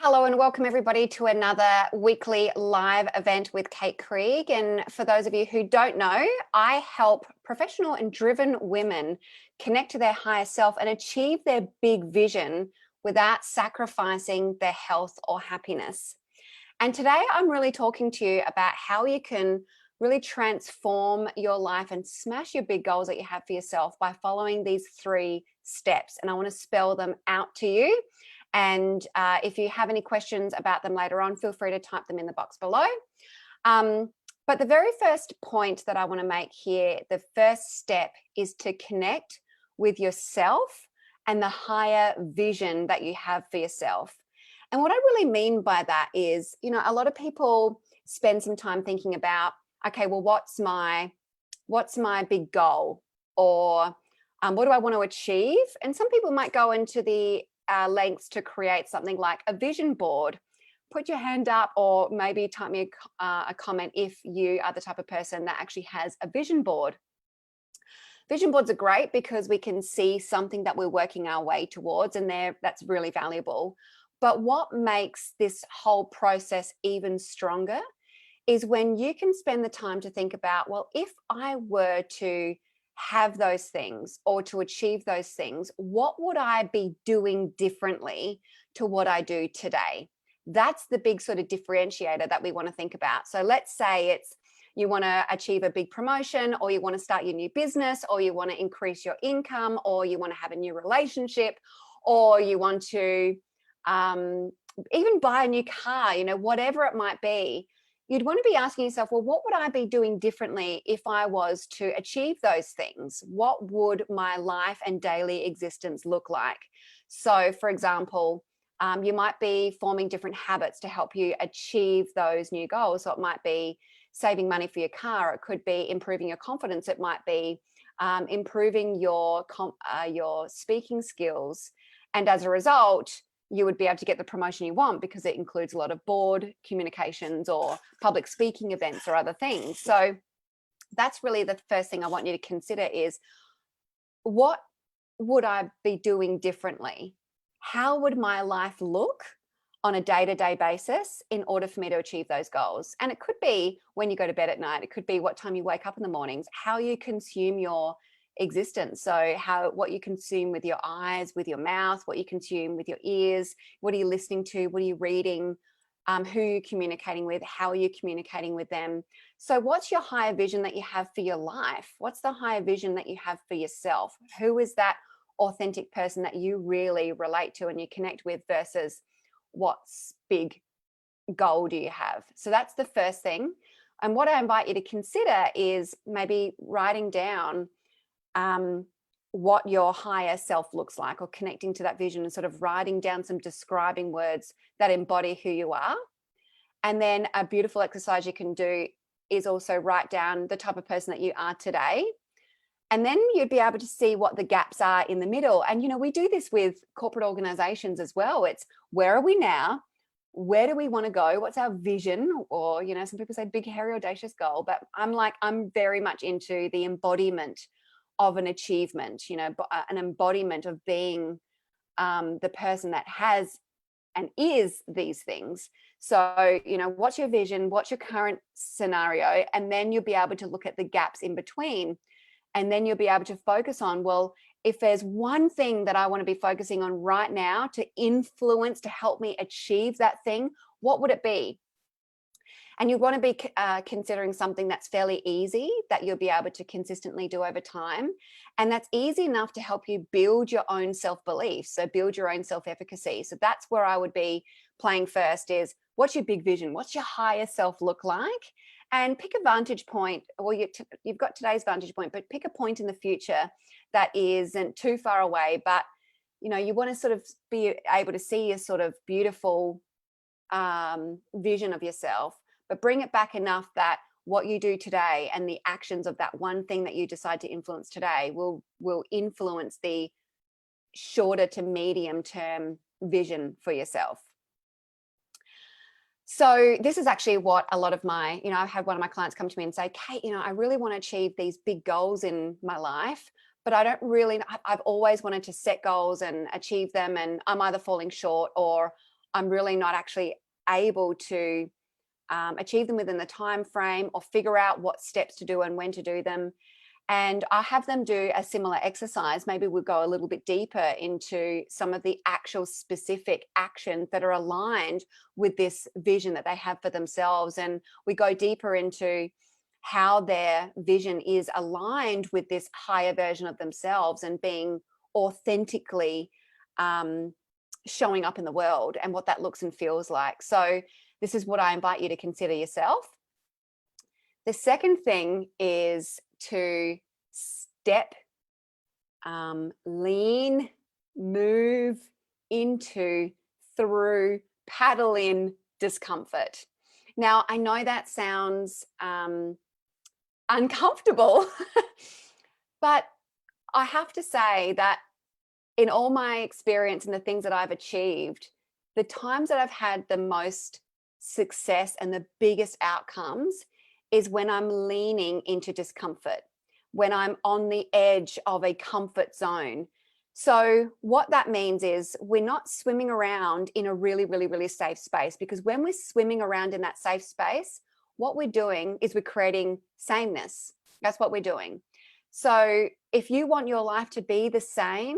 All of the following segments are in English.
Hello and welcome everybody to another weekly live event with Kate Krieg. And for those of you who don't know, I help professional and driven women connect to their higher self and achieve their big vision without sacrificing their health or happiness. And today I'm really talking to you about how you can really transform your life and smash your big goals that you have for yourself by following these 3 steps. And I want to spell them out to you. And if you have any questions about them later on, feel free to type them in the box below. But the very first point that I want to make here, the first step is to connect with yourself and the higher vision that you have for yourself. And what I really mean by that is, a lot of people spend some time thinking about, okay, well, what's my big goal? Or what do I want to achieve? And some people might go into the lengths to create something like a vision board. Put your hand up or maybe type me a comment if you are the type of person that actually has a vision board. Vision boards are great because we can see something that we're working our way towards, and that's really valuable. But what makes this whole process even stronger is when you can spend the time to think about, well, if I were to have those things or to achieve those things, what would I be doing differently to what I do today? That's the big sort of differentiator that we want to think about. So let's say you want to achieve a big promotion, or you want to start your new business, or you want to increase your income, or you want to have a new relationship, or you want to even buy a new car, whatever it might be. You'd want to be asking yourself, well, what would I be doing differently if I was to achieve those things? What would my life and daily existence look like? So, for example, you might be forming different habits to help you achieve those new goals. So it might be saving money for your car. It could be improving your confidence. It might be improving your speaking skills. And as a result, you would be able to get the promotion you want because it includes a lot of board communications or public speaking events or other things. So that's really the first thing I want you to consider is, what would I be doing differently? How would my life look on a day-to-day basis in order for me to achieve those goals? And it could be when you go to bed at night. It could be what time you wake up in the mornings, how you consume your existence. So what you consume with your eyes, with your mouth, what you consume with your ears, what are you listening to, what are you reading, who are you communicating with, how are you communicating with them? So what's your higher vision that you have for your life? What's the higher vision that you have for yourself? Who is that authentic person that you really relate to and you connect with versus what's big goal do you have? So that's the first thing. And what I invite you to consider is maybe writing down what your higher self looks like, or connecting to that vision and sort of writing down some describing words that embody who you are. And then a beautiful exercise you can do is also write down the type of person that you are today. And then you'd be able to see what the gaps are in the middle. And, we do this with corporate organizations as well. It's, where are we now? Where do we want to go? What's our vision? Or, some people say big, hairy, audacious goal, but I'm very much into the embodiment of an achievement, an embodiment of being the person that has and is these things. So, what's your vision? What's your current scenario? And then you'll be able to look at the gaps in between. And then you'll be able to focus on, well, if there's one thing that I want to be focusing on right now to influence, to help me achieve that thing, what would it be? And you want to be considering something that's fairly easy that you'll be able to consistently do over time. And that's easy enough to help you build your own self-belief. So build your own self-efficacy. So that's where I would be playing first is, what's your big vision? What's your higher self look like? And pick a vantage point, or you've got today's vantage point, but pick a point in the future that isn't too far away. But, you want to sort of be able to see a sort of beautiful vision of yourself, but bring it back enough that what you do today and the actions of that one thing that you decide to influence today will influence the shorter to medium term vision for yourself. So this is actually what a lot of my, I've had one of my clients come to me and say, Kate, I really want to achieve these big goals in my life, but I don't really, I've always wanted to set goals and achieve them, and I'm either falling short or I'm really not actually able to achieve them within the time frame or figure out what steps to do and when to do them. And I have them do a similar exercise. Maybe we'll go a little bit deeper into some of the actual specific actions that are aligned with this vision that they have for themselves. And we go deeper into how their vision is aligned with this higher version of themselves and being authentically showing up in the world and what that looks and feels like. So this is what I invite you to consider yourself. The second thing is to step, lean, move into, through, paddle in discomfort. Now, I know that sounds uncomfortable, but I have to say that in all my experience and the things that I've achieved, the times that I've had the most success and the biggest outcomes is when I'm leaning into discomfort, when I'm on the edge of a comfort zone. So what that means is we're not swimming around in a really, really, really safe space, because when we're swimming around in that safe space, what we're doing is we're creating sameness. That's what we're doing. So if you want your life to be the same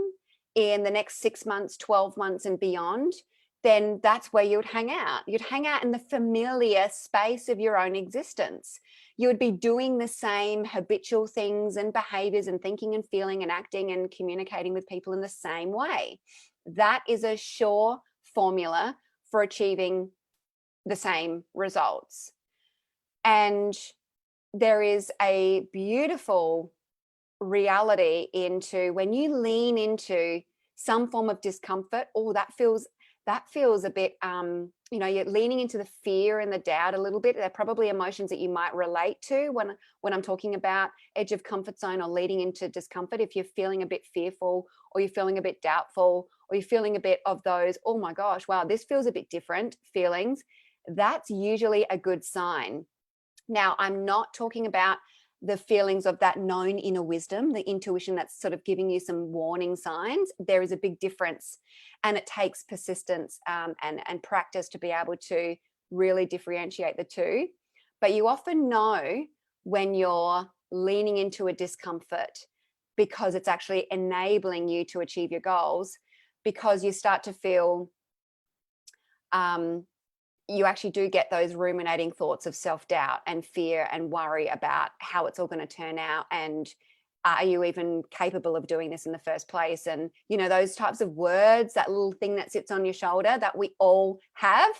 in the next 6 months, 12 months and beyond, then that's where you would hang out. You'd hang out in the familiar space of your own existence. You would be doing the same habitual things and behaviors and thinking and feeling and acting and communicating with people in the same way. That is a sure formula for achieving the same results. And there is a beautiful reality into when you lean into some form of discomfort. Oh, that feels a bit you're leaning into the fear and the doubt a little bit. They're probably emotions that you might relate to when I'm talking about edge of comfort zone or leading into discomfort. If you're feeling a bit fearful, or you're feeling a bit doubtful, or you're feeling a bit of those, oh my gosh, wow, this feels a bit different feelings, that's usually a good sign. Now, I'm not talking about the feelings of that known inner wisdom, the intuition that's sort of giving you some warning signs. There is a big difference, and it takes persistence and practice to be able to really differentiate the two. But you often know when you're leaning into a discomfort because it's actually enabling you to achieve your goals, because you start to feel you actually do get those ruminating thoughts of self-doubt and fear and worry about how it's all going to turn out, and are you even capable of doing this in the first place? And those types of words, that little thing that sits on your shoulder that we all have.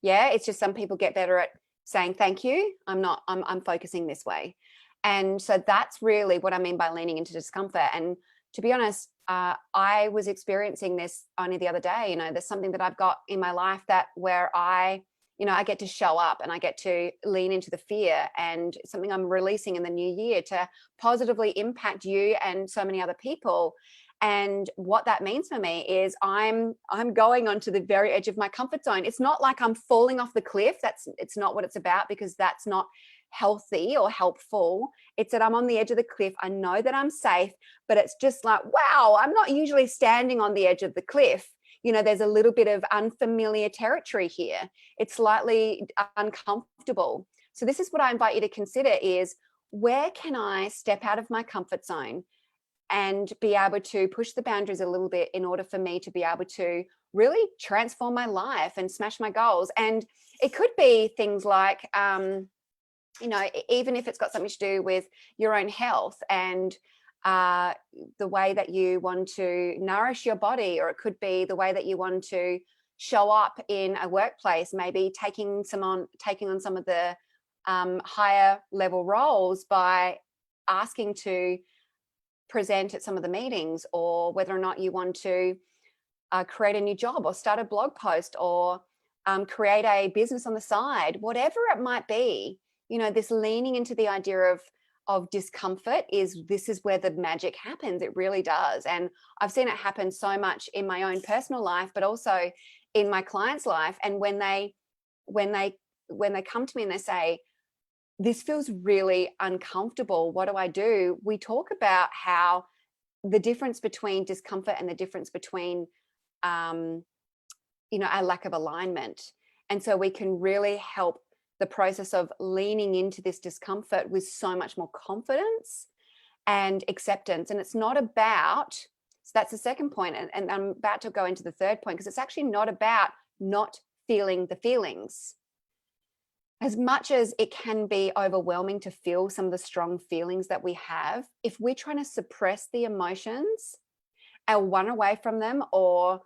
Yeah, it's just some people get better at saying thank you. I'm focusing this way. And so that's really what I mean by leaning into discomfort. And to be honest, I was experiencing this only the other day. There's something that I've got in my life where I get to show up and I get to lean into the fear, and something I'm releasing in the new year to positively impact you and so many other people. And what that means for me is I'm going onto the very edge of my comfort zone. It's not like I'm falling off the cliff. It's not what it's about, because that's not healthy or helpful. It's that I'm on the edge of the cliff. I know that I'm safe, but it's just like, wow, I'm not usually standing on the edge of the cliff. There's a little bit of unfamiliar territory here. It's slightly uncomfortable. So this is what I invite you to consider is, where can I step out of my comfort zone and be able to push the boundaries a little bit in order for me to be able to really transform my life and smash my goals? And it could be things like, even if it's got something to do with your own health and the way that you want to nourish your body, or it could be the way that you want to show up in a workplace, maybe taking on some of the higher level roles by asking to present at some of the meetings, or whether or not you want to create a new job or start a blog post or create a business on the side, whatever it might be. This leaning into the idea of discomfort this is where the magic happens. It really does. And I've seen it happen so much in my own personal life, but also in my clients' life. And when they come to me and they say, this feels really uncomfortable, what do I do? We talk about how the difference between discomfort and the difference between a lack of alignment. And so we can really help the process of leaning into this discomfort with so much more confidence and acceptance. And it's not about, so that's the second point, and I'm about to go into the third point, because it's actually not about not feeling the feelings. As much as it can be overwhelming to feel some of the strong feelings that we have, if we're trying to suppress the emotions or run away from them, or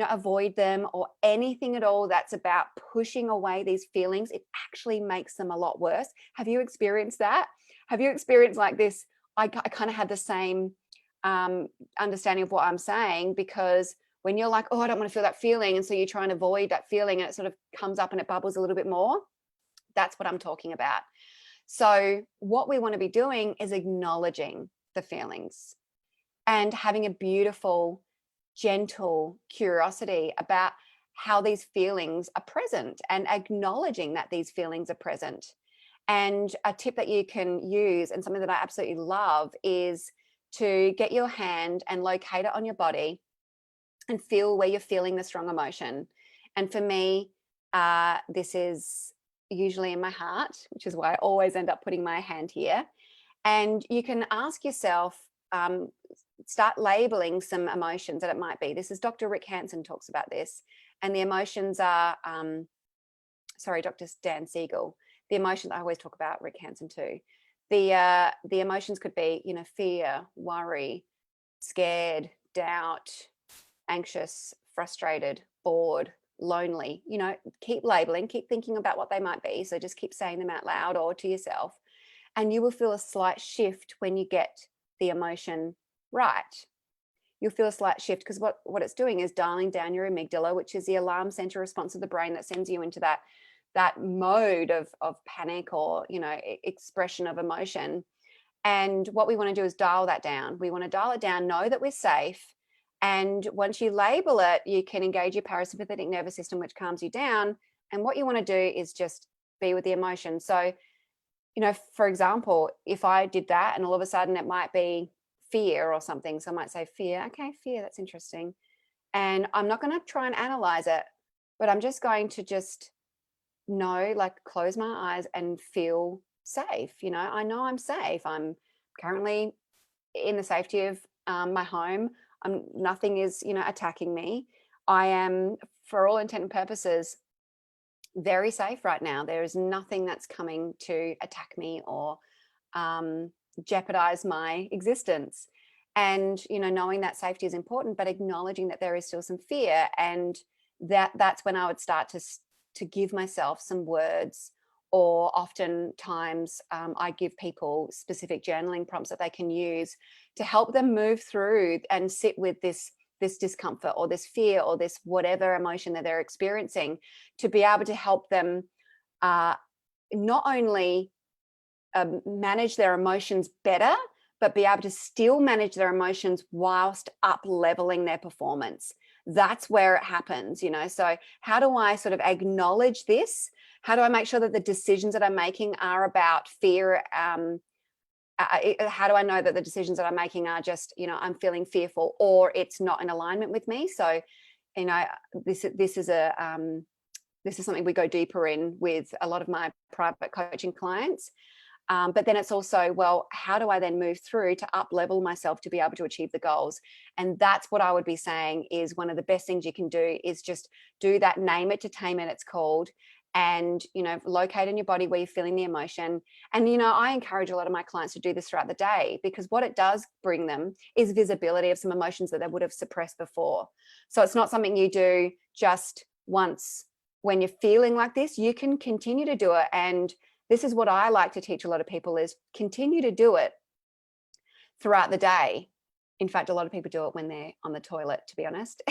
avoid them, or anything at all that's about pushing away these feelings, it actually makes them a lot worse. Have you experienced that? Have you experienced like this? I kind of had the same understanding of what I'm saying, because when you're like, oh, I don't want to feel that feeling, and so you try and avoid that feeling, and it sort of comes up and it bubbles a little bit more. That's what I'm talking about. So what we want to be doing is acknowledging the feelings and having a beautiful, gentle curiosity about how these feelings are present, and acknowledging that these feelings are present. And a tip that you can use, and something that I absolutely love, is to get your hand and locate it on your body and feel where you're feeling the strong emotion. And for me, this is usually in my heart, which is why I always end up putting my hand here. And you can ask yourself, start labeling some emotions that it might be. This is Dr. Rick Hanson talks about this. And the emotions are, Dr. Dan Siegel. The emotions, I always talk about Rick Hanson too. The emotions could be, fear, worry, scared, doubt, anxious, frustrated, bored, lonely. Keep labeling, keep thinking about what they might be. So just keep saying them out loud or to yourself. And you will feel a slight shift when you get the emotion right. You'll feel a slight shift, because what it's doing is dialing down your amygdala, which is the alarm center response of the brain that sends you into that mode of panic, or expression of emotion. And what we want to do is dial that down. We want to dial it down, know that we're safe. And once you label it, you can engage your parasympathetic nervous system, which calms you down. And what you want to do is just be with the emotion. So, for example, if I did that and all of a sudden it might be fear or something. So I might say fear. Okay, fear, that's interesting. And I'm not going to try and analyze it, but I'm just going to just close my eyes and feel safe. I know I'm safe. I'm currently in the safety of my home. Nothing is, attacking me. I am, for all intent and purposes, very safe right now. There is nothing that's coming to attack me or jeopardize my existence. And, knowing that safety is important, but acknowledging that there is still some fear. And that's when I would start to give myself some words, or oftentimes I give people specific journaling prompts that they can use to help them move through and sit with this discomfort or this fear or this whatever emotion that they're experiencing, to be able to help them not only manage their emotions better, but be able to still manage their emotions whilst up leveling their performance. That's where it happens, So how do I sort of acknowledge this? How do I make sure that the decisions that I'm making are about fear? How do I know that the decisions that I'm making are just, I'm feeling fearful, or it's not in alignment with me? So, this is something we go deeper in with a lot of my private coaching clients. But then it's also, well, how do I then move through to up level myself to be able to achieve the goals? And that's what I would be saying is one of the best things you can do is just do that, name it to tame it, it's called. And, locate in your body where you're feeling the emotion. And, I encourage a lot of my clients to do this throughout the day, because what it does bring them is visibility of some emotions that they would have suppressed before. So it's not something you do just once when you're feeling like this. You can continue to do it. And this is what I like to teach a lot of people, is continue to do it throughout the day. In fact, a lot of people do it when they're on the toilet, to be honest.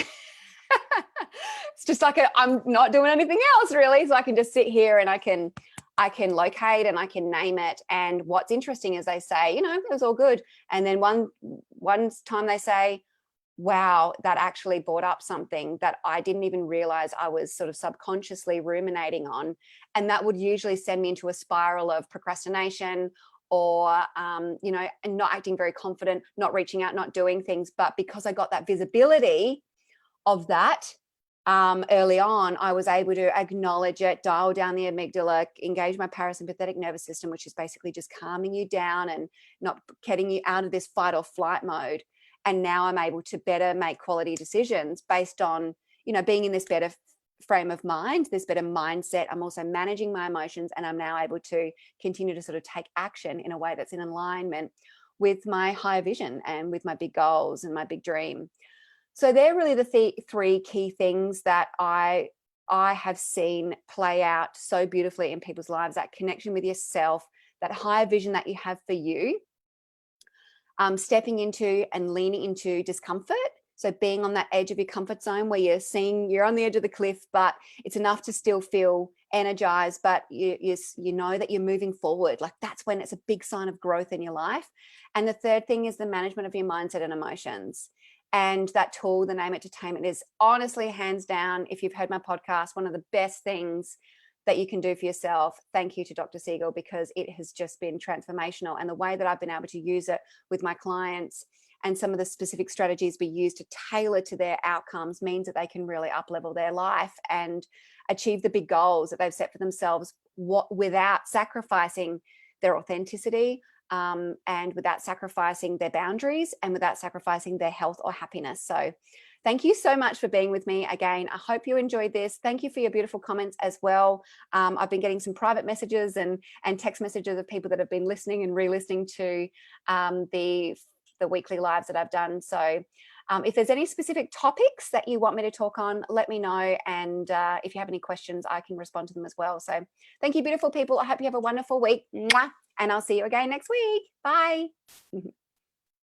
It's just like I'm not doing anything else really. So I can just sit here and I can locate and I can name it. And what's interesting is they say, it was all good. And then one time they say, wow, that actually brought up something that I didn't even realize I was sort of subconsciously ruminating on. And that would usually send me into a spiral of procrastination, or, not acting very confident, not reaching out, not doing things. But because I got that visibility of that, early on, I was able to acknowledge it, dial down the amygdala, engage my parasympathetic nervous system, which is basically just calming you down and not getting you out of this fight or flight mode. And now I'm able to better make quality decisions based on, being in this better frame of mind, this better mindset. I'm also managing my emotions, and I'm now able to continue to sort of take action in a way that's in alignment with my higher vision and with my big goals and my big dream. So they're really the three key things that I have seen play out so beautifully in people's lives: that connection with yourself, that higher vision that you have for you, stepping into and leaning into discomfort. So being on that edge of your comfort zone where you're on the edge of the cliff, but it's enough to still feel energized, but you know that you're moving forward. Like, that's when it's a big sign of growth in your life. And the third thing is the management of your mindset and emotions. And that tool, the Name Entertainment, is honestly, hands down, if you've heard my podcast, one of the best things that you can do for yourself. Thank you to Dr. Siegel, because it has just been transformational. And the way that I've been able to use it with my clients and some of the specific strategies we use to tailor to their outcomes means that they can really up-level their life and achieve the big goals that they've set for themselves, without sacrificing their authenticity, and without sacrificing their boundaries, and without sacrificing their health or happiness. So thank you so much for being with me again. I hope you enjoyed this. Thank you for your beautiful comments as well. I've been getting some private messages and text messages of people that have been listening and re-listening to the weekly lives that I've done. So if there's any specific topics that you want me to talk on, let me know. And if you have any questions, I can respond to them as well. So thank you, beautiful people. I hope you have a wonderful week. Mwah! And I'll see you again next week. Bye.